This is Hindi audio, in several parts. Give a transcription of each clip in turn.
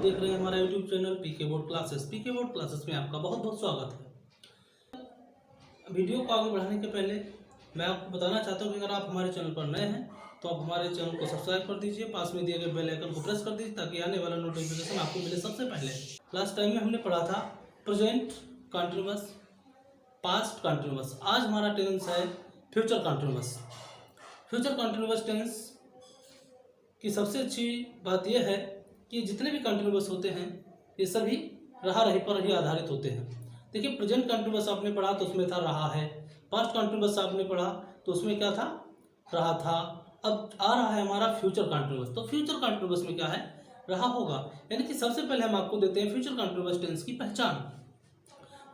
देख रहे हैं हमारा YouTube channel PK board classes. PK board classes में आपका बहुत बहुत स्वागत है। वीडियो को आगे बढ़ाने के पहले मैं आपको बताना चाहता हूँ कि अगर आप हमारे चैनल पर नए हैं तो आप हमारे चैनल को सब्सक्राइब कर दीजिए, पास में दिए गए बेल आइकन को प्रेस कर दीजिए ताकि आने वाला नोटिफिकेशन आपको मिले सबसे पहले। लास्ट टाइम में हमने पढ़ा था प्रेजेंट कंटिन्यूअस, पास्ट कंटिन्यूअस। आज हमारा टेंस है future continuous. Future continuous tense की सबसे अच्छी बात यह है कि जितने भी कंटिन्यूअस होते हैं ये सभी रहा रही पर ही आधारित होते हैं। देखिए, प्रेजेंट कंटिन्यूअस आपने पढ़ा तो उसमें था रहा है, पास्ट कंटिन्यूअस आपने पढ़ा तो उसमें क्या था, रहा था। अब आ रहा है हमारा फ्यूचर कंटिन्यूअस। तो फ्यूचर कंटिन्यूअस में क्या है, रहा होगा। यानी कि सबसे पहले हम आपको देते हैं फ्यूचर कंटिन्यूअस टेंस की पहचान।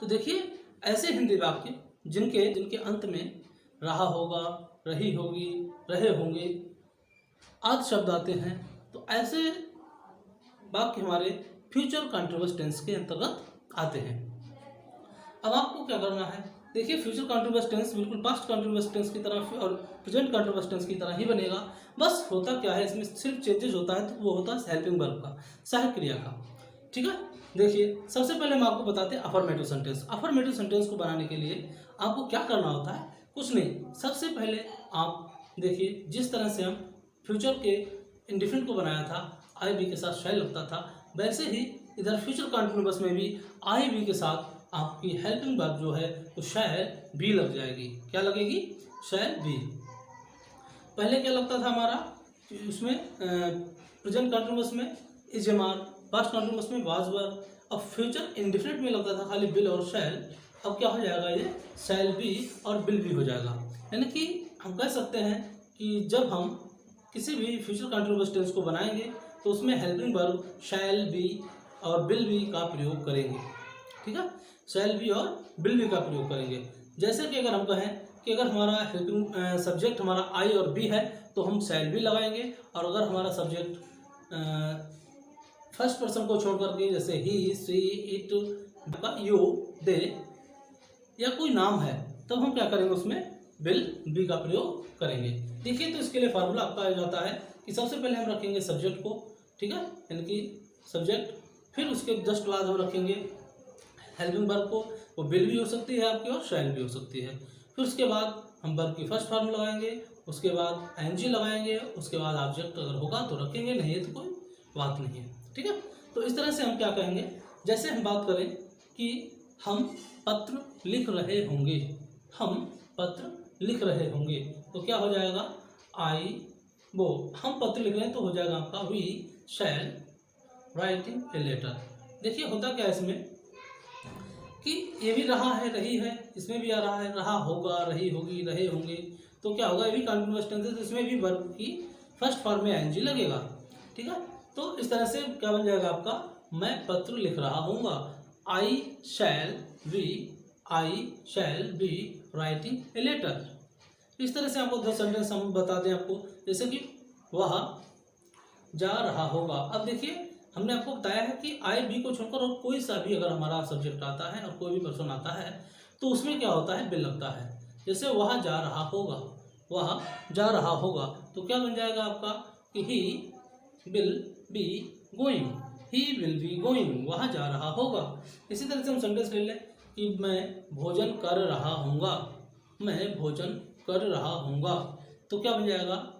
तो देखिए, ऐसे हिंदी वाक्य जिनके अंत में रहा होगा, रही होगी, रहे होंगे आदि शब्द आते हैं, तो ऐसे वाक्य हमारे फ्यूचर कंटिन्यूअस टेंस के अंतर्गत आते हैं। अब आपको क्या करना है, देखिए फ्यूचर कंटिन्यूअस टेंस बिल्कुल पास्ट कंटिन्यूअस टेंस की तरह और प्रेजेंट कंटिन्यूअस टेंस की तरह ही बनेगा। बस होता क्या है, इसमें सिर्फ चेंजेस होता है, तो वो होता है हेल्पिंग वर्ब का, सहायक क्रिया का। ठीक है, देखिए सबसे पहले हम आपको बताते हैं अफर्मेटिव सेंटेंस। अफर्मेटिव सेंटेंस को बनाने के लिए आपको क्या करना होता है, कुछ नहीं। सबसे पहले आप देखिए, जिस तरह से हम फ्यूचर के इंडिफिनिट को बनाया था, आई बी के साथ शैल लगता था, वैसे ही इधर फ्यूचर कंटिन्यूअस में भी आई बी के साथ आपकी हेल्पिंग वर्ब जो है वो शैल बी लग जाएगी। क्या लगेगी, शैल बी। पहले क्या लगता था हमारा उसमें प्रेजेंट कंटिन्यूअस में is am are, past continuous में वाज वर। अब फ्यूचर इंडिफिनिट में लगता था खाली बिल और शैल। अब क्या हो जाएगा, ये शैल बी और बिल बी हो जाएगा। यानी कि हम कह सकते हैं कि जब हम किसी भी फ्यूचर कंटिन्यूअस टेंस को बनाएंगे तो उसमें हेल्पिंग वर्ब शैल बी और विल बी का प्रयोग करेंगे। ठीक है, शैल बी और विल बी का प्रयोग करेंगे। जैसे कि अगर हम कहें कि अगर हमारा हेल्पिंग सब्जेक्ट हमारा आई और बी है तो हम शैल बी लगाएंगे, और अगर हमारा सब्जेक्ट फर्स्ट पर्सन को छोड़ करके जैसे ही, सी, इट, यू, दे या कोई नाम है, तब हम क्या करेंगे, उसमें विल बी का प्रयोग करेंगे। देखिए, तो इसके लिए फार्मूला आपका आ जाता है कि सबसे पहले हम रखेंगे सब्जेक्ट को, ठीक है, यानी कि सब्जेक्ट, फिर उसके जस्ट बाद हम रखेंगे हेल्पिंग वर्ब को। वो विल भी हो सकती है आपकी और शैल भी हो सकती है। फिर उसके बाद हम वर्ब की फर्स्ट फॉर्म लगाएंगे, उसके बाद एनजी लगाएंगे, उसके बाद ऑब्जेक्ट अगर होगा तो रखेंगे, नहीं है तो कोई बात नहीं है। ठीक है, तो इस तरह से हम क्या कहेंगे, जैसे हम बात करें कि हम पत्र लिख रहे होंगे, हम पत्र लिख रहे होंगे, तो क्या हो जाएगा, हम पत्र लिख रहे हैं तो हो जाएगा आपका we shall writing a letter. देखिए होता क्या है इसमें कि ये भी रहा है, रही है, इसमें भी आ रहा है, रहा होगा, रही होगी, रहे होंगे, तो क्या होगा, ये भी कंटिन्यूअस टेंस है, तो इसमें भी वर्ब की फर्स्ट फॉर्म में एनजी लगेगा। ठीक है, तो इस तरह से क्या बन जाएगा आपका, मैं पत्र लिख रहा हूँगा, I shall be writing a letter. इस तरह से आपको 10 सेंटेंस हम बता दें आपको, जैसे कि वह जा रहा होगा। अब देखिए, हमने आपको बताया है कि आई बी को छोड़कर और कोई सा भी अगर हमारा सब्जेक्ट आता है और कोई भी पर्सन आता है तो उसमें क्या होता है, बिल लगता है। जैसे वह जा रहा होगा, वह जा रहा होगा, तो क्या बन जाएगा आपका कि he will be going, he will be going, वह जा रहा होगा। इसी तरह से हम सेंटेंस ले लें कि मैं भोजन कर रहा हूँगा, मैं भोजन कर रहा हूँगा, तो क्या बन जाएगा,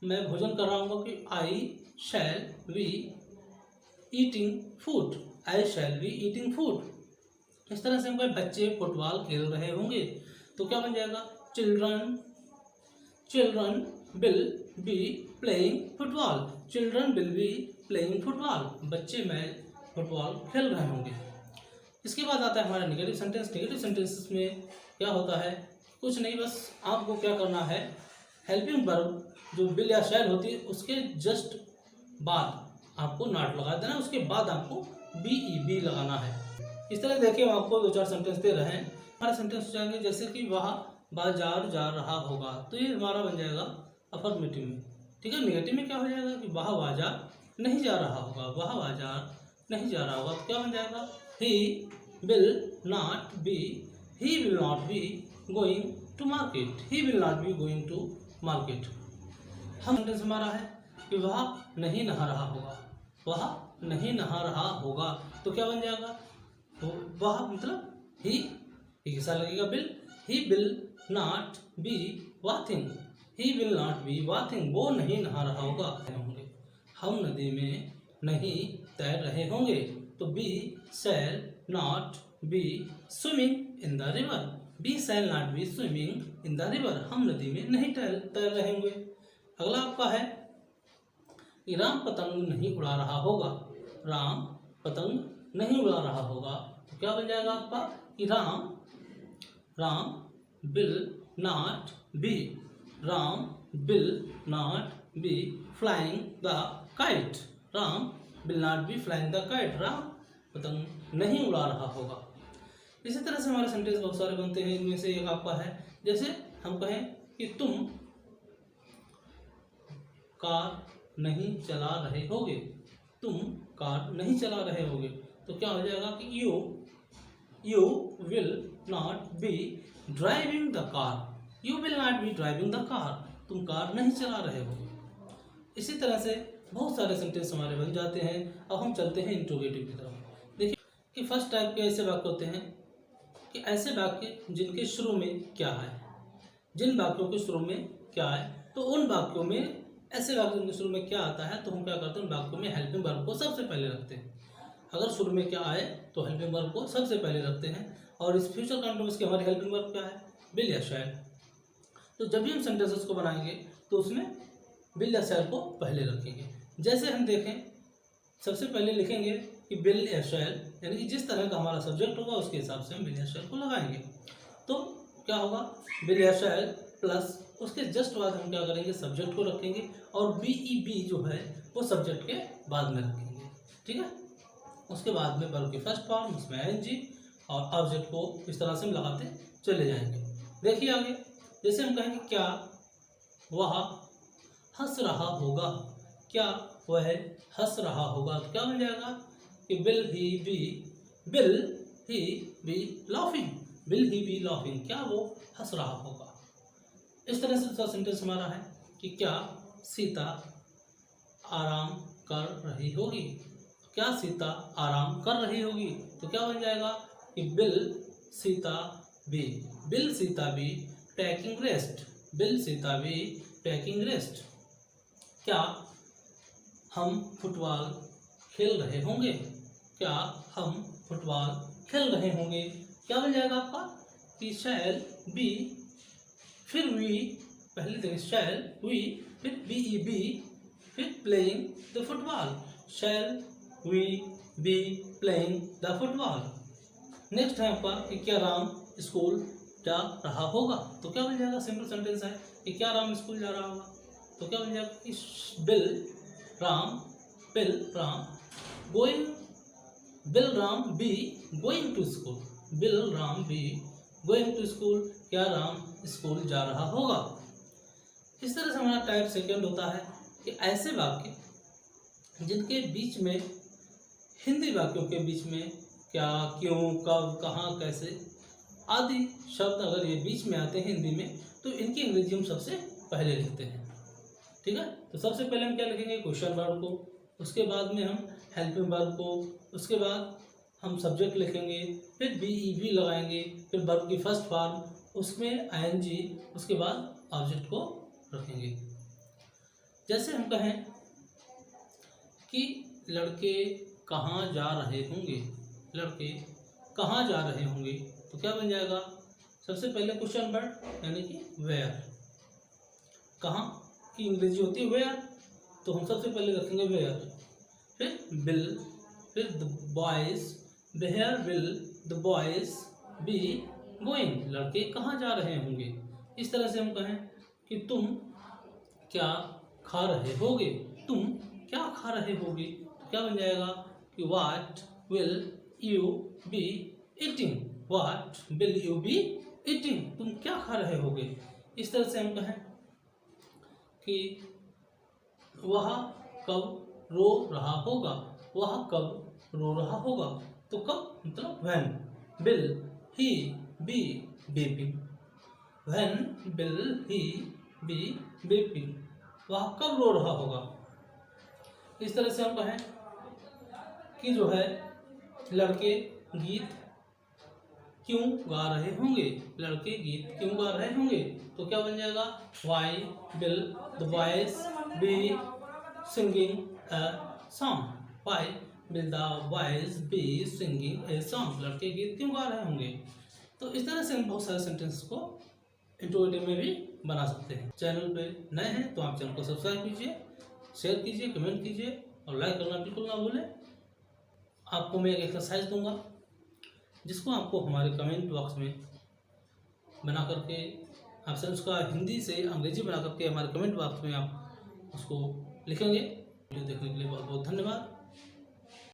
मैं भोजन कर रहा हूँगा कि I shall be eating food, I shall be eating food. इस तरह से हम कहें बच्चे फुटबॉल खेल रहे होंगे, तो क्या बन जाएगा, children will be playing football, children will be playing football, बच्चे में फुटबॉल खेल रहे होंगे। इसके बाद आता है हमारा नेगेटिव सेंटेंस। नेगेटिव सेंटेंस में क्या होता है, कुछ नहीं, बस आपको क्या करना है, हेल्पिंग वर्ब जो विल या शैल होती है उसके जस्ट बाद आपको नॉट लगा देना, उसके बाद आपको बी लगाना है। इस तरह देखिए, हम आपको 2-4 सेंटेंस दे रहे हैं। हमारे सेंटेंस हो जाएंगे जैसे कि वह बाजार जा रहा होगा, तो ये हमारा बन जाएगा अफर्मेटिव में। ठीक है, नेगेटिव में क्या हो जाएगा कि वह बाजार नहीं जा रहा होगा, वह बाजार नहीं जा रहा होगा, तो क्या बन जाएगा, he will not be going to market, he will not be going to market. हम सेंटेंस हमारा है कि वह नहीं नहा रहा होगा, वह नहीं नहा रहा होगा, तो क्या बन जाएगा? तो वह मतलब ही के साथ लगेगा will. He will not be bathing, he will not be bathing, वो नहीं नहा रहा होगा। हम नदी में नहीं तैर रहे होंगे, तो we shall not be swimming in the river, we shall not be swimming in the river, हम नदी में नहीं तैर रहे होंगे। अगला आपका है कि राम पतंग नहीं उड़ा रहा होगा, राम पतंग नहीं उड़ा रहा होगा, तो क्या बन जाएगा आपका कि Ram will not B, Ram will not be flying the kite, Ram will not be flying the kite, Ram पतंग नहीं उड़ा रहा होगा। इसी तरह से हमारे सेंटेंस बहुत सारे बनते हैं। इनमें से एक आपका है, जैसे हम कहें कि तुम कार नहीं चला रहे होगे, तुम कार नहीं चला रहे होगे, तो क्या हो जाएगा कि you will not B driving the car, you will not B driving the car, तुम कार नहीं चला रहे होगे। इसी तरह से बहुत सारे सेंटेंस हमारे बन जाते हैं। अब हम चलते हैं इंट्रोगेटिव की तरफ। देखिए कि फर्स्ट टाइप के ऐसे वाक्य होते हैं कि ऐसे वाक्य जिनके शुरू में क्या है, जिन वाक्यों के शुरू में क्या है, तो उन वाक्यों में ऐसे वाक्यों के शुरू में क्या आता है, तो हम क्या करते हैं, उन वाक्यों में हेल्पिंग वर्ब को सबसे पहले रखते हैं। अगर शुरू में क्या आए तो हेल्पिंग वर्ब को सबसे पहले रखते हैं। और इस फ्यूचर कंटिन्यूअस की हमारी हेल्पिंग वर्ब क्या है? विल या शैल। तो जब भी हम सेंटेंसेस को बनाएंगे तो उसमें विल या शैल को पहले रखेंगे। जैसे हम देखें, सबसे पहले लिखेंगे कि विल या शैल, यानी कि जिस तरह का हमारा सब्जेक्ट होगा उसके हिसाब से हम विल या शैल को लगाएंगे। तो क्या होगा? विल या शैल प्लस उसके जस्ट बाद हम क्या करेंगे, सब्जेक्ट को रखेंगे और बी जो है वो सब्जेक्ट के बाद में रखेंगे। ठीक है, उसके बाद में वर्ब की फर्स्ट फॉर्म, उसमें एनजी और ऑब्जेक्ट को इस तरह से हम लगाते चले जाएंगे। देखिए आगे, जैसे हम कहेंगे क्या वह हंस रहा होगा, क्या वह हंस रहा होगा, तो क्या बन जाएगा कि will he B laughing, will he B laughing, क्या वो हंस रहा होगा। इस तरह से दूसरा सेंटेंस हमारा है कि क्या सीता आराम कर रही होगी, क्या सीता आराम कर रही होगी, तो क्या बन जाएगा कि will Sita be taking rest, will Sita be taking rest, क्या हम फुटबॉल खेल रहे होंगे, क्या हम फुटबॉल खेल रहे होंगे, क्या बन जाएगा आपका कि शैल बी, फिर वी, पहले देखिए शैल वी, फिर बी, फिर playing the football, shall we be playing the football. Next है आपका कि क्या राम स्कूल जा रहा होगा, तो क्या बन जाएगा, सिंपल सेंटेंस है कि क्या राम स्कूल जा रहा होगा, तो क्या बन जाएगा कि will Ram be going to school, will Ram be going to school, क्या राम स्कूल जा रहा होगा। इस तरह से हमारा टाइप सेकंड होता है कि ऐसे वाक्य जिनके बीच में, हिंदी वाक्यों के बीच में क्या, क्यों, कब, कहाँ, कैसे आदि शब्द अगर ये बीच में आते हैं हिंदी में, तो इनकी अंग्रेजी हम सबसे पहले लिखते हैं। ठीक है, तो सबसे पहले हम क्या लिखेंगे, क्वेश्चन वर्ब को, उसके बाद में हम हेल्पिंग वर्ब को, उसके बाद हम सब्जेक्ट लिखेंगे, फिर बी लगाएंगे, फिर वर्ब की फर्स्ट फॉर्म, उसमें आईएनजी, उसके बाद ऑब्जेक्ट को रखेंगे। जैसे हम कहें कि लड़के कहाँ जा रहे होंगे, लड़के कहाँ जा रहे होंगे, तो क्या बन जाएगा, सबसे पहले क्वेश्चन वर्ड यानी कि वेयर, कहाँ की अंग्रेजी होती है वेयर, तो हम सबसे पहले रखेंगे वेयर, फिर विल, फिर the boys, where will the boys be going, लड़के कहाँ जा रहे होंगे। इस तरह से हम कहें कि तुम क्या खा रहे होगे, तुम क्या खा रहे होगे, तो क्या बन जाएगा कि what will you be eating, what will you be eating, तुम क्या खा रहे होगे। इस तरह से हम कहें कि वह कब रो रहा होगा, वह कब रो रहा होगा, तो कब मतलब when, will he be weeping, when will he be weeping, वह कब रो रहा होगा। इस तरह से हम कहें कि जो है लड़के गीत क्यों गा रहे होंगे, लड़के गीत क्यों गा रहे होंगे। तो क्या बन जाएगा, why will the boys be singing a song, why will the boys be singing a song, लड़के गीत क्यों गा रहे होंगे। तो इस तरह से हम बहुत सारे सेंटेंस को इंट्रोगेटिव में भी बना सकते हैं। चैनल पे नए हैं तो आप चैनल को सब्सक्राइब कीजिए, शेयर कीजिए, कमेंट कीजिए और लाइक करना बिल्कुल ना भूलें। आपको मैं एक एक्सरसाइज दूंगा जिसको आपको हमारे कमेंट बॉक्स में बना करके आपसे उसका हिंदी से अंग्रेजी बना करके हमारे कमेंट बॉक्स में आप उसको लिखेंगे। वीडियो देखने के लिए बहुत बहुत धन्यवाद।